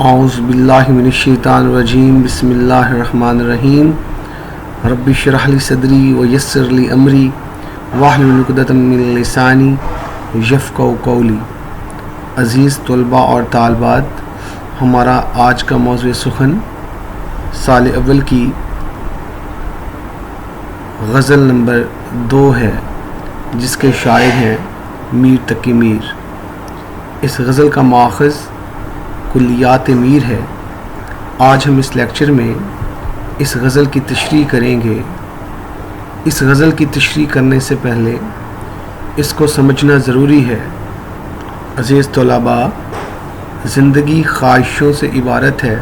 اعوذ باللہ من الشیطان الرجیم بسم اللہ الرحمن الرحیم رب اشرح لی صدری ویسر لی امری واحلل عقدۃ من لسانی یفقہوا قولی۔ عزیز طلباء اور طالبات، ہمارا آج کا موضوع سخن سال اول کی غزل نمبر 2 ہے، جس کے شاعر ہیں میر تقی میر۔ اس غزل کا ماخذ کلیات میر ہے۔ آج ہم اس لیکچر میں اس غزل کی تشریح کریں گے۔ اس غزل کی تشریح کرنے سے پہلے اس کو سمجھنا ضروری ہے۔ عزیز طلباء، زندگی خواہشوں سے عبارت ہے۔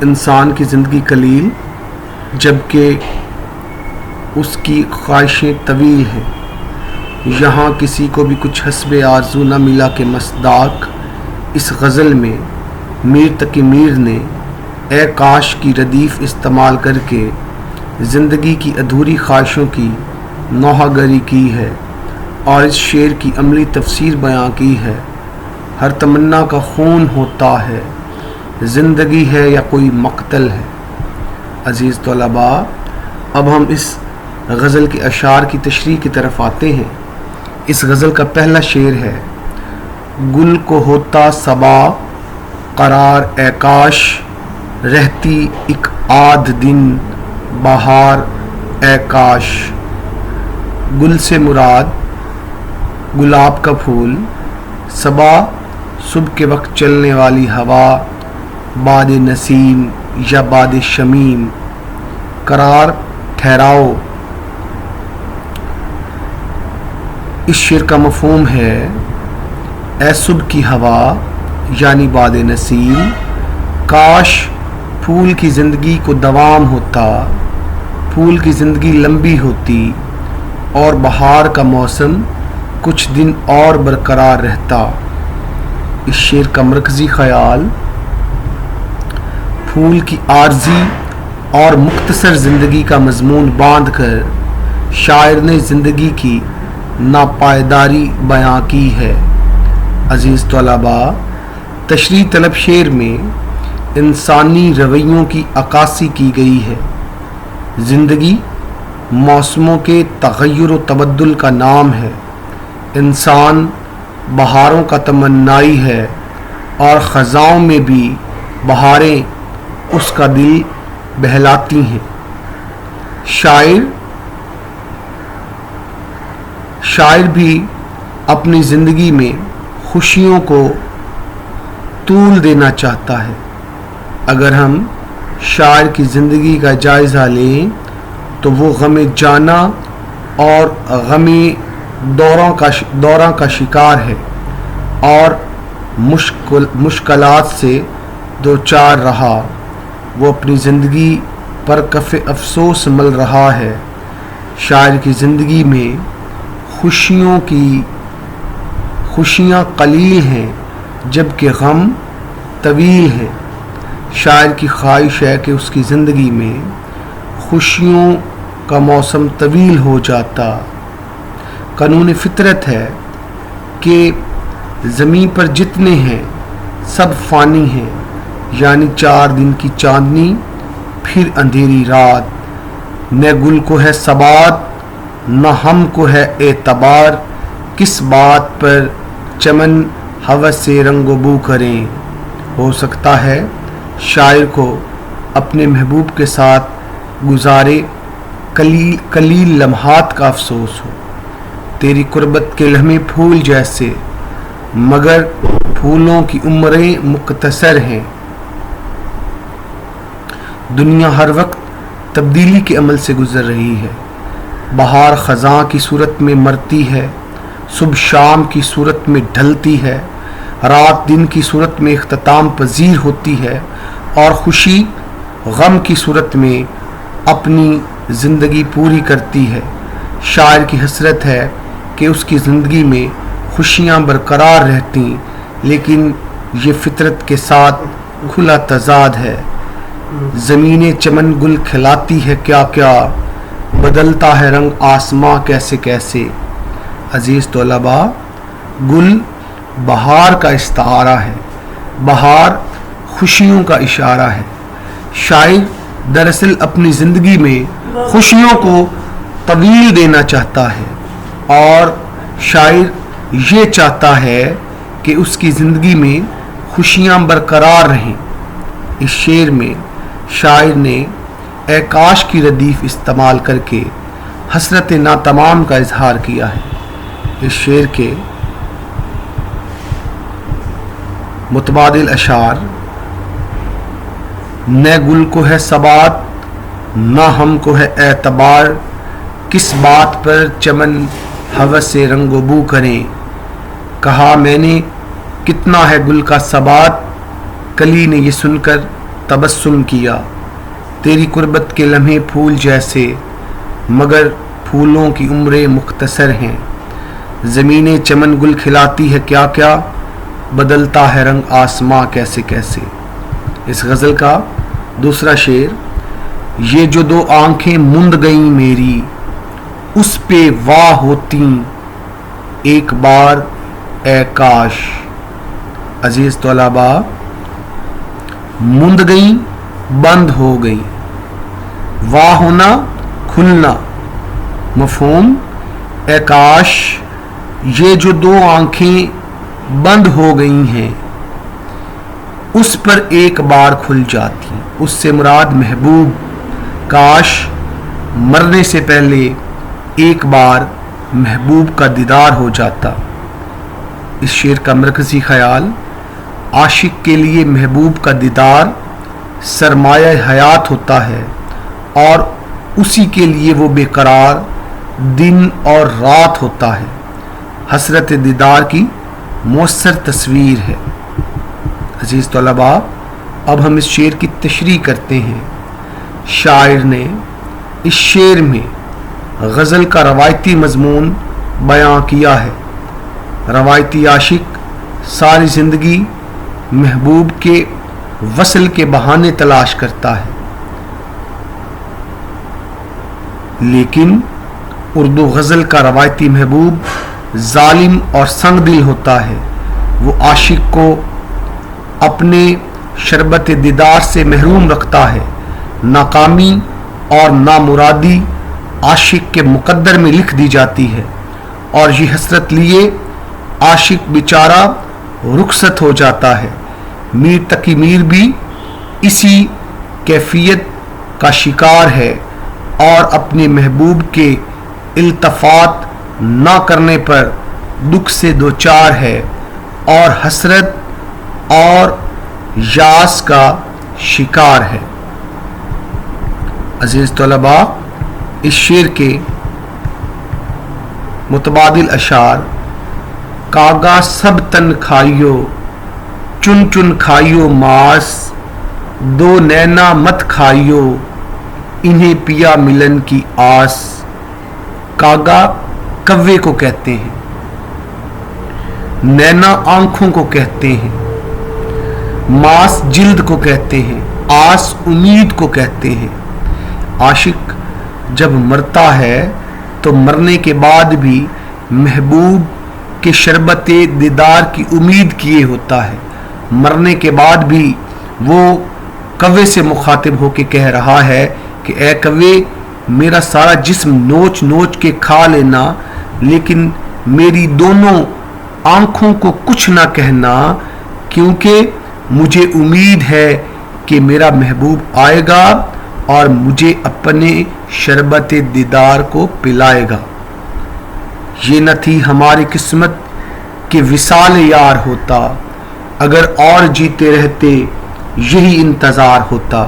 انسان کی زندگی قلیل جبکہ اس کی خواہشیں طویل ہیں۔ یہاں کسی کو بھی کچھ حسب آرزو نہ ملا کہ مصداق اس غزل میں میر تقی میر نے اے کاش کی ردیف استعمال کر کے زندگی کی ادھوری خواہشوں کی نوحہ گری کی ہے اور اس شعر کی عملی تفسیر بیان کی ہے۔ ہر تمنا کا خون ہوتا ہے، زندگی ہے یا کوئی مقتل ہے۔ عزیز طلباء، اب ہم اس غزل کے اشعار کی تشریح کی طرف آتے ہیں۔ اس غزل کا پہلا شعر ہے: گل کو ہوتا صبا قرار اے کاش، رہتی ایک آدھ دن بہار اے کاش۔ گل سے مراد گلاب کا پھول، صبا صبح کے وقت چلنے والی ہوا، باد نسیم یا باد شمیم، قرار ٹھہراؤ۔ اس شعر کا مفہوم ہے: اے صبح کی ہوا یعنی باد نسیم، کاش پھول کی زندگی کو دوام ہوتا، پھول کی زندگی لمبی ہوتی اور بہار کا موسم کچھ دن اور برقرار رہتا۔ اس شعر کا مرکزی خیال پھول کی عارضی اور مختصر زندگی کا مضمون باندھ کر شاعر نے زندگی کی ناپائیداری بیان کی ہے۔ عزیز طلباء، تشریح طلب شعر میں انسانی رویوں کی عکاسی کی گئی ہے۔ زندگی موسموں کے تغیر و تبدل کا نام ہے۔ انسان بہاروں کا تمنائی ہے اور خزاں میں بھی بہاریں اس کا دل بہلاتی ہیں۔ شاعر بھی اپنی زندگی میں خوشیوں کو طول دینا چاہتا ہے۔ اگر ہم شاعر کی زندگی کا جائزہ لیں تو وہ غم جانا اور غم دوراں کا شکار ہے اور مشکلات سے دوچار رہا۔ وہ اپنی زندگی پر کف افسوس مل رہا ہے۔ شاعر کی زندگی میں خوشیاں قلیل ہیں جبکہ غم طویل ہیں۔ شاعر کی خواہش ہے کہ اس کی زندگی میں خوشیوں کا موسم طویل ہو جاتا۔ قانون فطرت ہے کہ زمین پر جتنے ہیں سب فانی ہیں، یعنی 4 دن کی چاندنی پھر اندھیری رات۔ نہ گل کو ہے ثبات نہ ہم کو ہے اعتبار، کس بات پر چمن ہوس سے رنگ و بو کریں۔ ہو سکتا ہے شاعر کو اپنے محبوب کے ساتھ گزارے قلیل لمحات کا افسوس ہو۔ تیری قربت کے لمحے پھول جیسے، مگر پھولوں کی عمریں مختصر ہیں۔ دنیا ہر وقت تبدیلی کے عمل سے گزر رہی ہے۔ بہار خزاں کی صورت میں مرتی ہے، صبح شام کی صورت میں ڈھلتی ہے، رات دن کی صورت میں اختتام پذیر ہوتی ہے اور خوشی غم کی صورت میں اپنی زندگی پوری کرتی ہے۔ شاعر کی حسرت ہے کہ اس کی زندگی میں خوشیاں برقرار رہتی، لیکن یہ فطرت کے ساتھ کھلا تضاد ہے۔ زمین چمن گل کھلاتی ہے کیا کیا، بدلتا ہے رنگ آسماں کیسے کیسے۔ عزیز طلباء، گل بہار کا استعارہ ہے۔ بہار خوشیوں کا اشارہ ہے۔ شاعر دراصل اپنی زندگی میں خوشیوں کو طویل دینا چاہتا ہے اور شاعر یہ چاہتا ہے کہ اس کی زندگی میں خوشیاں برقرار رہیں۔ اس شعر میں شاعر نے اے کاش کی ردیف استعمال کر کے حسرت ناتمام کا اظہار کیا ہے۔ اس شعر کے متبادل اشعار: نہ گل کو ہے ثبات نہ ہم کو ہے اعتبار، کس بات پر چمن ہوس سے رنگ و بو کریں، کہا میں نے کتنا ہے گل کا ثبات، کلی نے یہ سن کر تبسم کیا، تیری قربت کے لمحے پھول جیسے مگر پھولوں کی عمریں مختصر ہیں، زمینیں چمن گل کھلاتی ہے کیا کیا، بدلتا ہے رنگ آسماں کیسے کیسے۔ اس غزل کا دوسرا شعر: یہ جو دو آنکھیں مند گئیں میری، اس پہ واہ ہوتی ایک بار اے کاش۔ عزیز طلباء، مند گئیں بند ہو گئیں، واہ ہونا کھلنا، مفہوم اے کاش یہ جو دو آنکھیں بند ہو گئی ہیں اس پر ایک بار کھل جاتی۔ اس سے مراد محبوب، کاش مرنے سے پہلے ایک بار محبوب کا دیدار ہو جاتا۔ اس شعر کا مرکزی خیال: عاشق کے لیے محبوب کا دیدار سرمایہ حیات ہوتا ہے اور اسی کے لیے وہ بے قرار دن اور رات ہوتا ہے۔ حسرت دیدار کی مؤثر تصویر ہے۔ عزیز طلباء، اب ہم اس شعر کی تشریح کرتے ہیں۔ شاعر نے اس شعر میں غزل کا روایتی مضمون بیان کیا ہے۔ روایتی عاشق ساری زندگی محبوب کے وصل کے بہانے تلاش کرتا ہے، لیکن اردو غزل کا روایتی محبوب ظالم اور سنگ دل ہوتا ہے۔ وہ عاشق کو اپنے شربت دیدار سے محروم رکھتا ہے۔ ناکامی اور نامرادی عاشق کے مقدر میں لکھ دی جاتی ہے اور یہ حسرت لیے عاشق بیچارہ رخصت ہو جاتا ہے۔ میر تقی میر بھی اسی کیفیت کا شکار ہے اور اپنے محبوب کے التفات نہ کرنے پر دکھ سے دوچار ہے اور حسرت اور یاس کا شکار ہے۔ عزیز طلباء، اس شعر کے متبادل اشعار: کاغا سب تن کھائیو چن چن کھائیو ماس، دو نینا مت کھائیو انہیں پیا ملن کی آس۔ کاغا کوے کو کہتے ہیں، نینا آنکھوں کو کہتے ہیں، ماس جلد کو کہتے ہیں، آس امید کو کہتے ہیں۔ عاشق جب مرتا ہے تو مرنے کے بعد بھی محبوب کے شربت دیدار کی امید کیے ہوتا ہے۔ مرنے کے بعد بھی وہ کوے سے مخاطب ہو کے کہہ رہا ہے کہ اے کوے، میرا سارا جسم نوچ نوچ کے کھا لینا، لیکن میری دونوں آنکھوں کو کچھ نہ کہنا، کیونکہ مجھے امید ہے کہ میرا محبوب آئے گا اور مجھے اپنے شربت دیدار کو پلائے گا۔ یہ نہ تھی ہماری قسمت کہ وصال یار ہوتا، اگر اور جیتے رہتے یہی انتظار ہوتا۔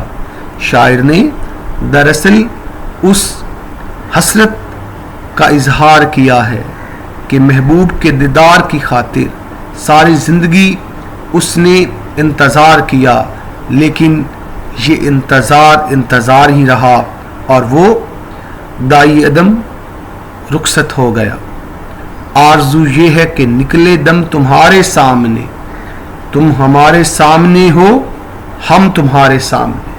شاعر نے دراصل اس حسرت کا اظہار کیا ہے کہ محبوب کے دیدار کی خاطر ساری زندگی اس نے انتظار کیا، لیکن یہ انتظار ہی رہا اور وہ دائی عدم رخصت ہو گیا۔ آرزو یہ ہے کہ نکلے دم تمہارے سامنے، تم ہمارے سامنے ہو ہم تمہارے سامنے،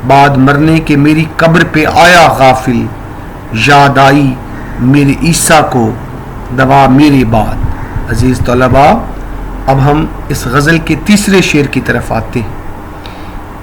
بعد مرنے کے میری قبر پہ آیا غافل، یاد آئی میرے عیسیٰ کو دوا میرے بعد۔ عزیز طلباء، اب ہم اس غزل کے تیسرے شعر کی طرف آتے ہیں۔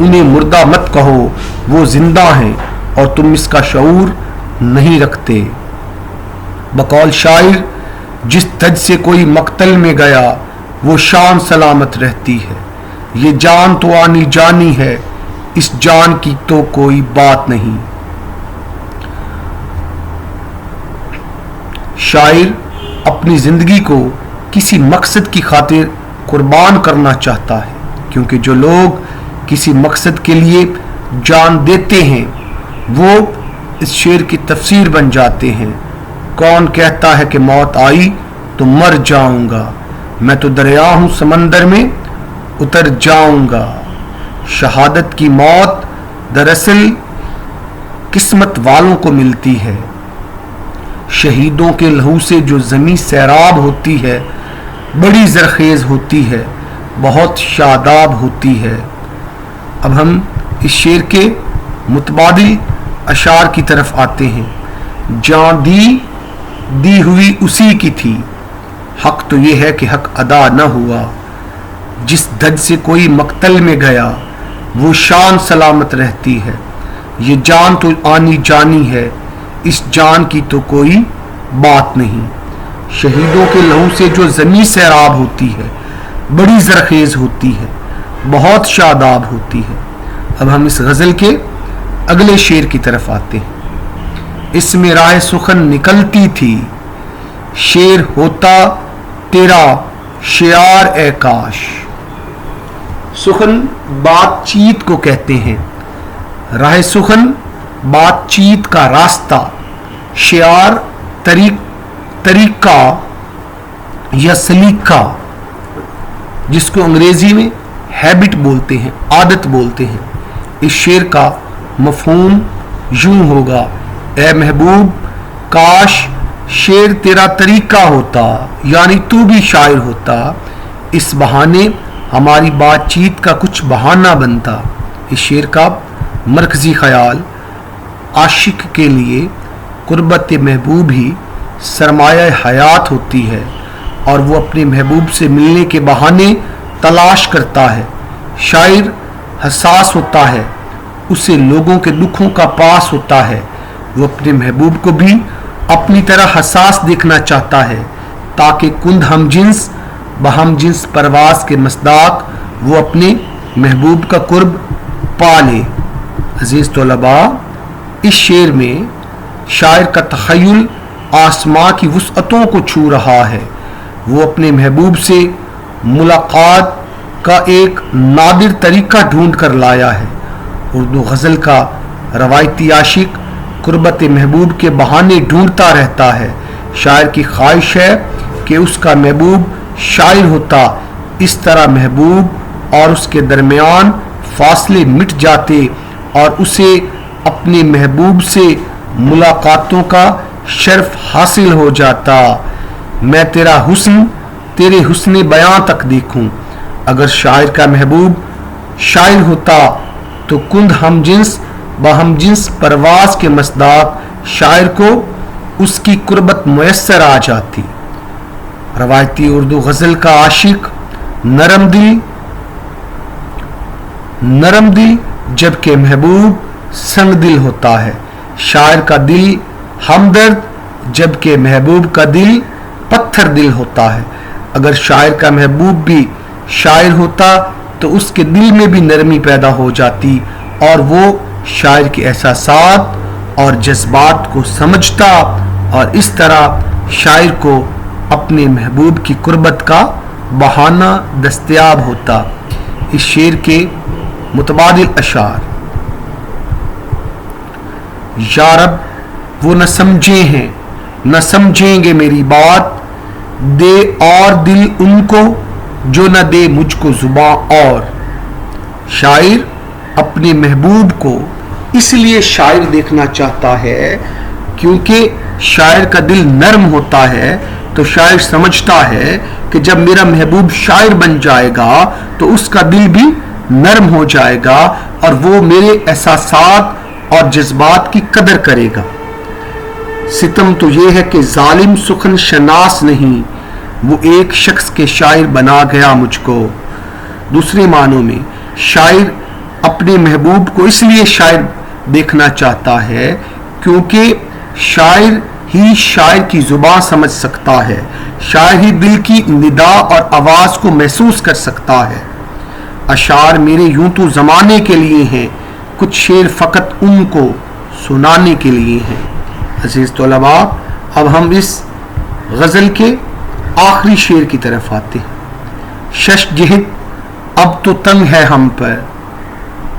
انہیں مردہ مت کہو، وہ زندہ ہیں اور تم اس کا شعور نہیں رکھتے۔ بقول شاعر، جس دج سے کوئی مقتل میں گیا وہ شان سلامت رہتی ہے، یہ جان تو آنی جانی ہے، اس جان کی تو کوئی بات نہیں۔ شاعر اپنی زندگی کو کسی مقصد کی خاطر قربان کرنا چاہتا ہے، کیونکہ جو لوگ کسی مقصد کے لیے جان دیتے ہیں وہ اس شعر کی تفسیر بن جاتے ہیں۔ کون کہتا ہے کہ موت آئی تو مر جاؤں گا، میں تو دریا ہوں سمندر میں اتر جاؤں گا۔ شہادت کی موت دراصل قسمت والوں کو ملتی ہے۔ شہیدوں کے لہو سے جو زمین سیراب ہوتی ہے بڑی زرخیز ہوتی ہے، بہت شاداب ہوتی ہے۔ اب ہم اس شعر کے متبادل اشعار کی طرف آتے ہیں۔ جان دی ہوئی اسی کی تھی، حق تو یہ ہے کہ حق ادا نہ ہوا، جس دج سے کوئی مقتل میں گیا وہ شان سلامت رہتی ہے، یہ جان تو آنی جانی ہے، اس جان کی تو کوئی بات نہیں۔ شہیدوں کے لہو سے جو زمین سیراب ہوتی ہے بڑی زرخیز ہوتی ہے، بہت شاداب ہوتی ہے۔ اب ہم اس غزل کے اگلے شعر کی طرف آتے ہیں۔ اس میں راہ سخن نکلتی تھی، شعر ہوتا تیرا شعار اے کاش۔ سخن بات چیت کو کہتے ہیں، راہ سخن بات چیت کا راستہ، شعار طریقہ یا سلیقہ، جس کو انگریزی میں ہیبٹ بولتے ہیں، عادت بولتے ہیں۔ اس شعر کا مفہوم یوں ہوگا، اے محبوب کاش شعر تیرا طریقہ ہوتا، یعنی تو بھی شاعر ہوتا، اس بہانے ہماری بات چیت کا کچھ بہانہ بنتا۔ اس شعر کا مرکزی خیال عاشق کے لیے قربت محبوب ہی سرمایہ حیات ہوتی ہے اور وہ اپنے محبوب سے ملنے کے بہانے تلاش کرتا ہے۔ شاعر حساس ہوتا ہے، اسے لوگوں کے دکھوں کا پاس ہوتا ہے، وہ اپنے محبوب کو بھی اپنی طرح حساس دیکھنا چاہتا ہے تاکہ کند ہم جنس بہم جنس پرواز کے مصداق وہ اپنے محبوب کا قرب پا لے۔ عزیز طلباء، اس شعر میں شاعر کا تخیل آسماں کی وسعتوں کو چھو رہا ہے، وہ اپنے محبوب سے ملاقات کا ایک نادر طریقہ ڈھونڈ کر لایا ہے۔ اردو غزل کا روایتی عاشق قربت محبوب کے بہانے ڈھونڈتا رہتا ہے۔ شاعر کی خواہش ہے کہ اس کا محبوب شاعر ہوتا، اس طرح محبوب اور اس کے درمیان فاصلے مٹ جاتے اور اسے اپنے محبوب سے ملاقاتوں کا شرف حاصل ہو جاتا۔ میں تیرا حسن تیرے حسن بیاں تک دیکھوں، اگر شاعر کا محبوب شاعر ہوتا تو کند ہم جنس بہم جنس پرواز کے مصداق شاعر کو اس کی قربت میسر آ جاتی۔ روایتی اردو غزل کا عاشق نرم دل جبکہ محبوب سنگ دل ہوتا ہے، شاعر کا دل ہمدرد جبکہ محبوب کا دل پتھر دل ہوتا ہے۔ اگر شاعر کا محبوب بھی شاعر ہوتا تو اس کے دل میں بھی نرمی پیدا ہو جاتی اور وہ شاعر کے احساسات اور جذبات کو سمجھتا اور اس طرح شاعر کو اپنے محبوب کی قربت کا بہانہ دستیاب ہوتا۔ اس شعر کے متبادل اشعار، یا رب وہ نہ سمجھے ہیں نہ سمجھیں گے میری بات، دے اور دل ان کو جو نہ دے مجھ کو زباں اور۔ شاعر اپنے محبوب کو اس لیے شاعر دیکھنا چاہتا ہے کیونکہ شاعر کا دل نرم ہوتا ہے، تو شاعر سمجھتا ہے کہ جب میرا محبوب شاعر بن جائے گا تو اس کا دل بھی نرم ہو جائے گا اور وہ میرے احساسات اور جذبات کی قدر کرے گا۔ ستم تو یہ ہے کہ ظالم سخن شناس نہیں، وہ ایک شخص کے شاعر بنا گیا مجھ کو۔ دوسرے معنوں میں شاعر اپنے محبوب کو اس لیے شاعر دیکھنا چاہتا ہے کیونکہ شاعر ہی شاعر کی زبان سمجھ سکتا ہے، شاعر ہی دل کی ندا اور آواز کو محسوس کر سکتا ہے۔ اشعار میرے یوں تو زمانے کے لیے ہیں، کچھ شعر فقط ان کو سنانے کے لیے ہیں۔ عزیز طلباء، اب ہم اس غزل کے آخری شعر کی طرف آتے ہیں۔ شش جہت اب تو تنگ ہے ہم پر،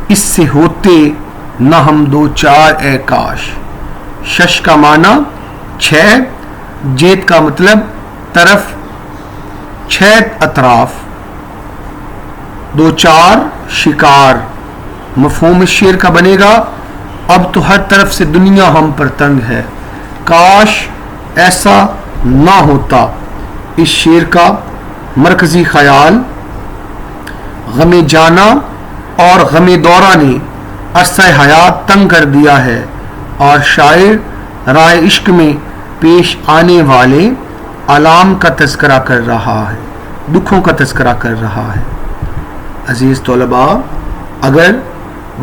اس سے ہوتے نہ ہم دو چار اے کاش۔ شش کا معنی چھ، جیت کا مطلب طرف، چھ اطراف، دو چار شکار۔ مفہوم اس شعر کا بنے گا اب تو ہر طرف سے دنیا ہم پر تنگ ہے، کاش ایسا نہ ہوتا۔ اس شعر کا مرکزی خیال غم جانا اور غم دورہ نے عرصہ حیات تنگ کر دیا ہے، اور شاعر رائے عشق میں پیش آنے والے آلام کا تذکرہ کر رہا ہے، دکھوں کا تذکرہ کر رہا ہے۔ عزیز طلباء، اگر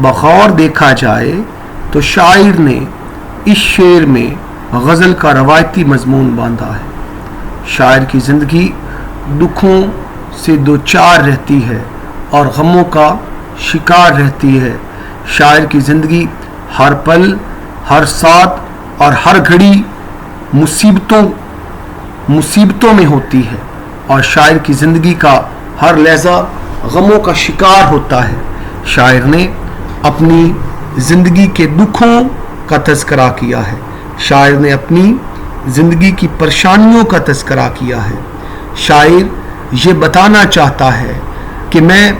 بغور دیکھا جائے تو شاعر نے اس شعر میں غزل کا روایتی مضمون باندھا ہے۔ شاعر کی زندگی دکھوں سے دو چار رہتی ہے اور غموں کا شکار رہتی ہے۔ شاعر کی زندگی ہر پل، ہر ساتھ اور ہر گھڑی مصیبتوں میں ہوتی ہے، اور شاعر کی زندگی کا ہر لحظہ غموں کا شکار ہوتا ہے۔ شاعر نے اپنی زندگی کے دکھوں کا تذکرہ کیا ہے، شاعر نے اپنی زندگی کی پریشانیوں کا تذکرہ کیا ہے۔ شاعر یہ بتانا چاہتا ہے کہ میں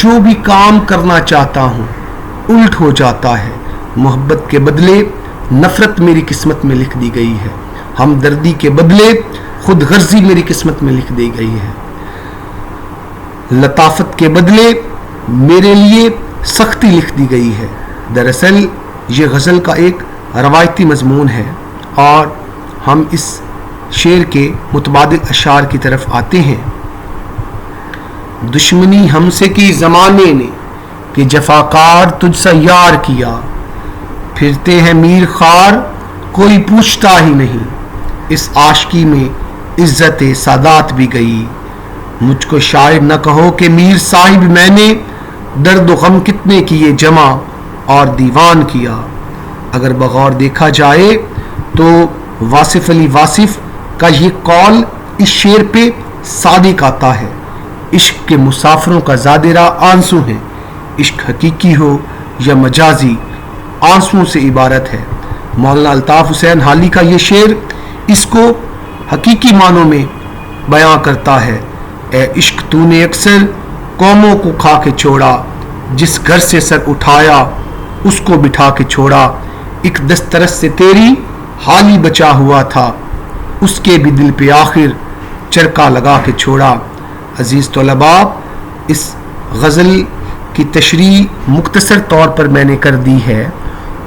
جو بھی کام کرنا چاہتا ہوں الٹ ہو جاتا ہے، محبت کے بدلے نفرت میری قسمت میں لکھ دی گئی ہے، ہمدردی کے بدلے خود غرضی میری قسمت میں لکھ دی گئی ہے، لطافت کے بدلے میرے لیے سختی لکھ دی گئی ہے۔ دراصل یہ غزل کا ایک روایتی مضمون ہے، اور ہم اس شعر کے متبادل اشعار کی طرف آتے ہیں۔ دشمنی ہم سے کی زمانے نے کہ جفاکار تجھ سا یار کیا، پھرتے ہیں میر خار کوئی پوچھتا ہی نہیں، اس عاشقی میں عزت سادات بھی گئی، مجھ کو شاعر نہ کہو کہ میر صاحب میں نے درد و غم کتنے کیے جمع اور دیوان کیا۔ اگر بغور دیکھا جائے تو واصف علی واصف کا یہ قول اس شعر پہ صادق آتا ہے۔ عشق کے مسافروں کا زادہ راہ آنسو ہے، عشق حقیقی ہو یا مجازی آنسوؤں سے عبارت ہے۔ مولانا الطاف حسین حالی کا یہ شعر اس کو حقیقی معنوں میں بیان کرتا ہے۔ اے عشق تو نے اکثر قوموں کو کھا کے چھوڑا، جس گھر سے سر اٹھایا اس کو بٹھا کے چھوڑا، ایک دسترس سے تیری حالی بچا ہوا تھا، اس کے بھی دل پہ آخر چرکا لگا کے چھوڑا۔ عزیز طلباء، اس غزل کی تشریح مختصر طور پر میں نے کر دی ہے،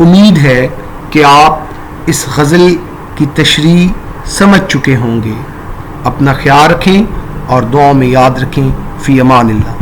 امید ہے کہ آپ اس غزل کی تشریح سمجھ چکے ہوں گے۔ اپنا خیال رکھیں اور دعاؤں میں یاد رکھیں۔ فی امان اللہ۔